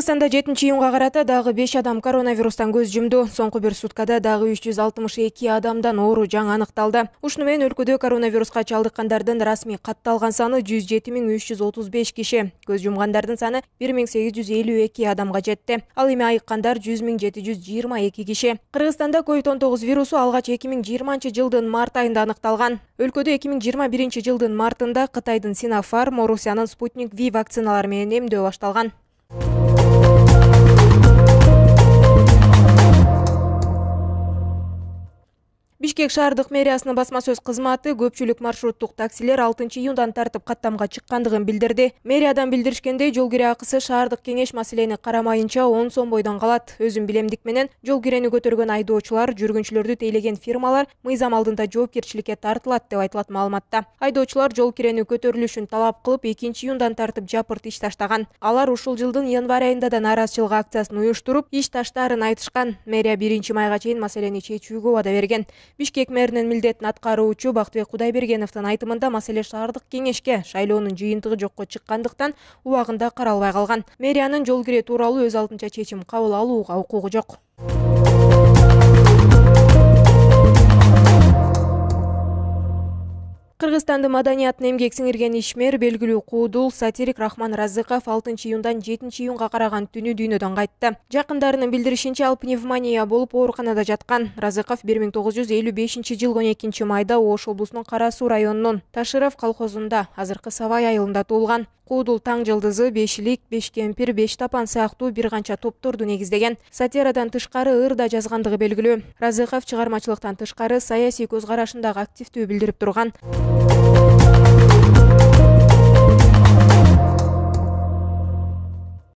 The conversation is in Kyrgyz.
Кыргызстанда 7-июнга карата дагы 5 адам коронавирустан көз жумду. Соңку бир суткада дагы 362 адамдан оору жаңы аныкталды. Ушуну менен өлкөдө коронавируска чалдыккандардын расмий катталган саны 107.335 киши. Көз жумгандардын саны 1852 адамга жетти. Ал эми айыккандар 100.722 киши. Кыргызстанда COVID-19 вирусу алгач 2020 жылдын март айында аныкталган. Өлкөдө 2021 жылдын мартында Кытайдын Sinopharm, Орусиянын Sputnik V вакциналары менен эмдөө башталган. Бишкек шаардык мэриясынын басма сөз кызматы көпчүлүк маршруттук таксилер 6-июндан тартып каттамга чыккандыгын билдирди. Мэриядан билдиришкендей, жол кире акысы шаардык кеңеш маселени карамайынча 10 сом бойдон калат. Өзүн билемдик менен жол кирени көтөргөн айдоочулар, жүргүнчүлөрдү тейлеген фирмалар мыйзам алдында жоопкерчиликке тартылат деп айтылат маалыматта. Айдоочулар жол кирени көтөрүлүшүн талап кылып 2-июндан тартып жапырт иш таштаган. Алар ушул жылдын январь айында да нааразычылык акциясын уюштуруп, иш таштаарын айтышкан. Мэрия 1-майга чейин маселени чечүүгө убада берген. Бишкек мэринин милдетин аткаруучу Бактыбек Кудайбергеновдун айтымында маселе шаардык кеңешке шайлоонун жыйынтыгы жокко чыккандыктан убагында каралбай калган. Мэриянын жол кире тууралуу өз алдынча чечим кабыл алууга укугу жок. Кыргызстандын маданиятына эмгек сиңирген ишмер, белгилүү куудул сатирик Рахман Разыков 6-июндан 7-июнга караган түнү дүйнөдөн кайтты. Жакындарынын билдиришинче, ал пневмония болуп ооруканада жаткан. Разыков 1955 12 майда Ош облусунун Кара Суу районунун Ташыров колхозунда, азыркы Савай айылында туулган. Куудул Таң жылдызы, Бешилик, Беш кемпир, Беш тапан сыяктуу бир канча топторду негиздеген. Сатирадан тышкары ыр да жазгандыгы белгилүү. Разыков чыгармачылыктан тышкары саясий көз карашындагы активдүү билдирип турган.